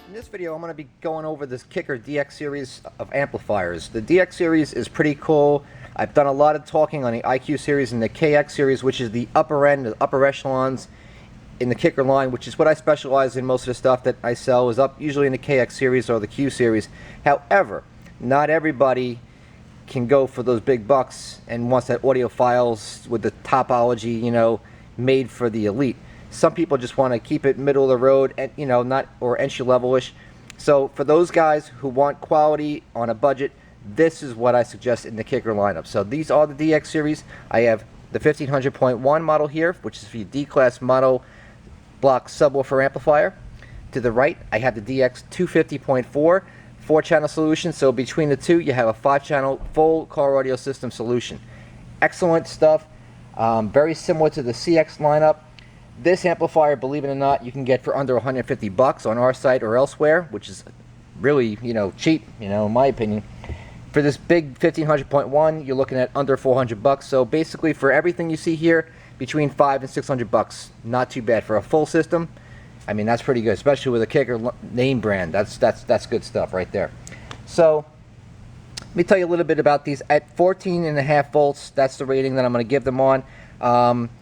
In this video, I'm going to be going over this Kicker DX series of amplifiers. The DX series is pretty cool. I've done a lot of talking on the IQ series and the KX series, which is the upper end, the upper echelons in the Kicker line, which is what I specialize in. Most of the stuff that I sell is up usually in the KX series or the Q series. However, not everybody can go for those big bucks and wants that audiophiles with the topology, you know, made for the elite. Some people just want to keep it middle of the road, and not or entry level-ish. So for those guys who want quality on a budget, this is what I suggest in the Kicker lineup. So these are the DX series. I have the 1500.1 model here, which is the D-class mono block subwoofer amplifier. To the right, I have the DX250.4 4-channel solution. So between the two, you have a 5-channel full car audio system solution. Excellent stuff. Very similar to the CX lineup. This amplifier, believe it or not, you can get for under 150 bucks on our site or elsewhere, which is really, cheap, in my opinion. For this big 1500.1, you're looking at under 400 bucks. So basically, for everything you see here, between 500 and 600 bucks. Not too bad for a full system. I mean, that's pretty good, especially with a Kicker name brand. That's good stuff right there. So let me tell you a little bit about these. At 14.5 volts, that's the rating that I'm going to give them on.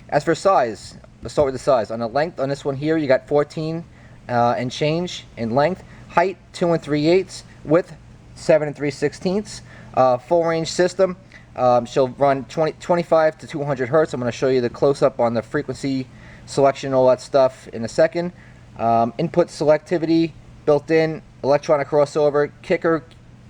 As for size, let's start with the size. On the length, on this one here, you got 14 and change in length. Height, 2 3/8. Width, 7 3/16. Full range system. She'll run 25 to 200 hertz. I'm going to show you the close-up on the frequency selection, all that stuff in a second. Input selectivity, built-in, electronic crossover, Kicker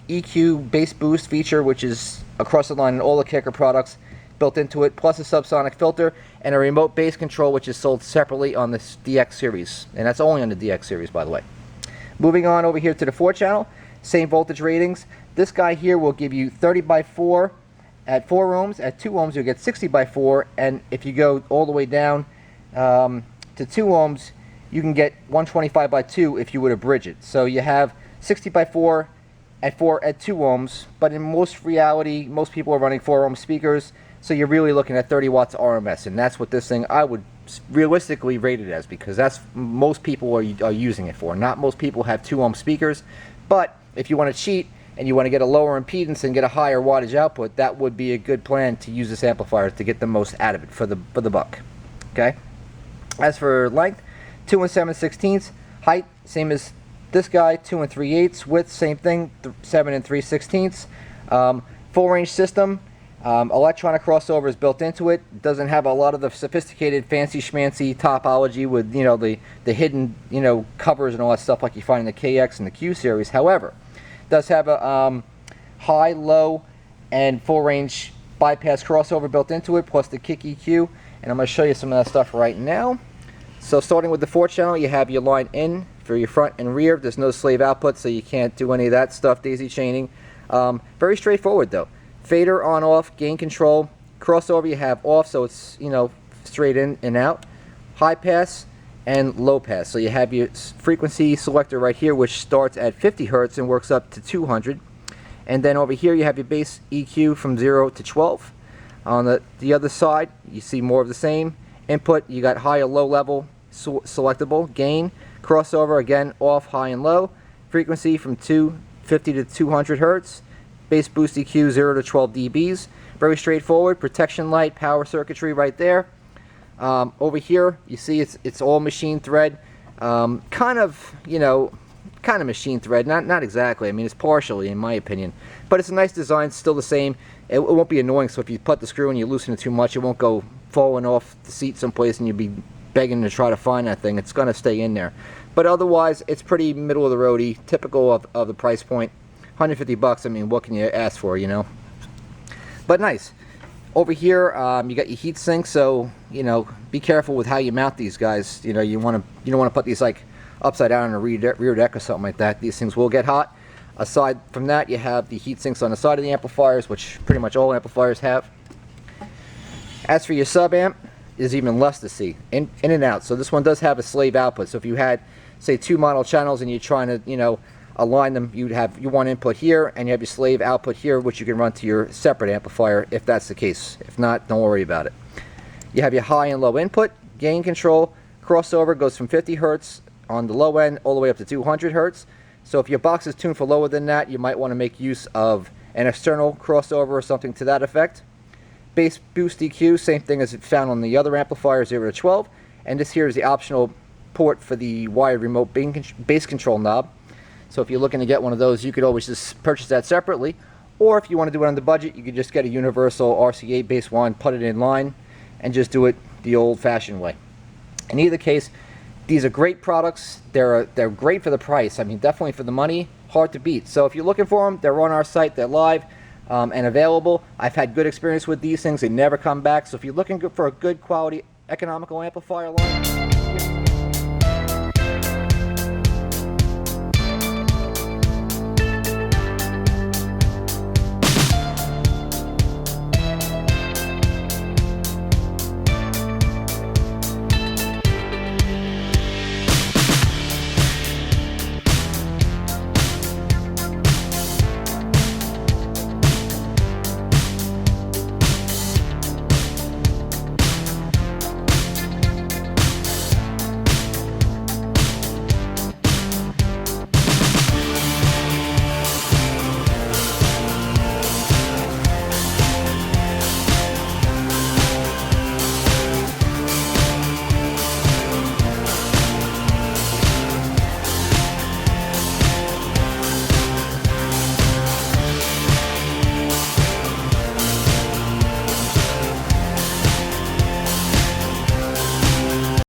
EQ bass boost feature, which is across the line in all the Kicker products, built into it, plus a subsonic filter and a remote bass control, which is sold separately on this DX series, and that's only on the DX series, by the way. Moving on over here to the 4-channel, same voltage ratings. This guy here will give you 30 by 4 at 4 ohms. At 2 ohms, you'll get 60 by 4, and if you go all the way down to 2 ohms, you can get 125 by 2 if you were to bridge it. So you have 60 by 4 at 2 ohms, but in most reality, most people are running 4 ohm speakers. So you're really looking at 30 watts RMS, and that's what this thing, I would realistically rate it as, because that's most people are using it for. Not most people have 2 ohm speakers, but if you want to cheat and you want to get a lower impedance and get a higher wattage output, that would be a good plan to use this amplifier to get the most out of it for the buck. Okay. As for length, 2 7/16. Height, same as this guy, 2 3/8. Width, same thing, 7 3/16. Full range system. Electronic crossover is built into it. Doesn't have a lot of the sophisticated fancy schmancy topology with the hidden covers and all that stuff like you find in the KX and the Q series. However, it does have a high, low, and full range bypass crossover built into it, plus the kick EQ. And I'm going to show you some of that stuff right now. So starting with the 4-channel, you have your line in for your front and rear. There's no slave output, so you can't do any of that stuff, daisy chaining. Very straightforward though. Fader on off, gain control. Crossover you have off, so it's straight in and out. High pass and low pass. So you have your frequency selector right here, which starts at 50 hertz and works up to 200. And then over here you have your bass EQ from 0 to 12. On the other side, you see more of the same. Input, you got high or low level selectable. Gain, crossover, again off, high and low. Frequency from 250 to 200 hertz. Bass boost EQ 0 to 12 dBs. Very straightforward. Protection light, power circuitry right there. Over here, you see it's all machine thread. Kind of machine thread. Not exactly. I mean, it's partially, in my opinion. But it's a nice design. Still the same. It won't be annoying. So if you put the screw and you loosen it too much, it won't go falling off the seat someplace, and you'll be begging to try to find that thing. It's going to stay in there. But otherwise, it's pretty middle of the roady. Typical of the price point. 150 bucks, I mean, what can you ask for, But nice. Over here, you got your heat sink, so, be careful with how you mount these guys. You don't want to put these, like, upside down on a rear deck or something like that. These things will get hot. Aside from that, you have the heat sinks on the side of the amplifiers, which pretty much all amplifiers have. As for your sub amp, there's even less to see. In and out. So this one does have a slave output. So if you had, say, 2 model channels and you're trying to, align them, you'd have your one input here and you have your slave output here, which you can run to your separate amplifier if that's the case. If not, don't worry about it. You have your high and low input, gain control, crossover goes from 50 hertz on the low end all the way up to 200 hertz. So if your box is tuned for lower than that, you might want to make use of an external crossover or something to that effect. Bass boost EQ, same thing as found on the other amplifier, 0 to 12. And this here is the optional port for the wired remote bass control knob. So if you're looking to get one of those, you could always just purchase that separately. Or if you want to do it on the budget, you could just get a universal RCA bass wand, put it in line, and just do it the old-fashioned way. In either case, these are great products. They're great for the price. I mean, definitely for the money, hard to beat. So if you're looking for them, they're on our site. They're live and available. I've had good experience with these things. They never come back. So if you're looking for a good quality economical amplifier line,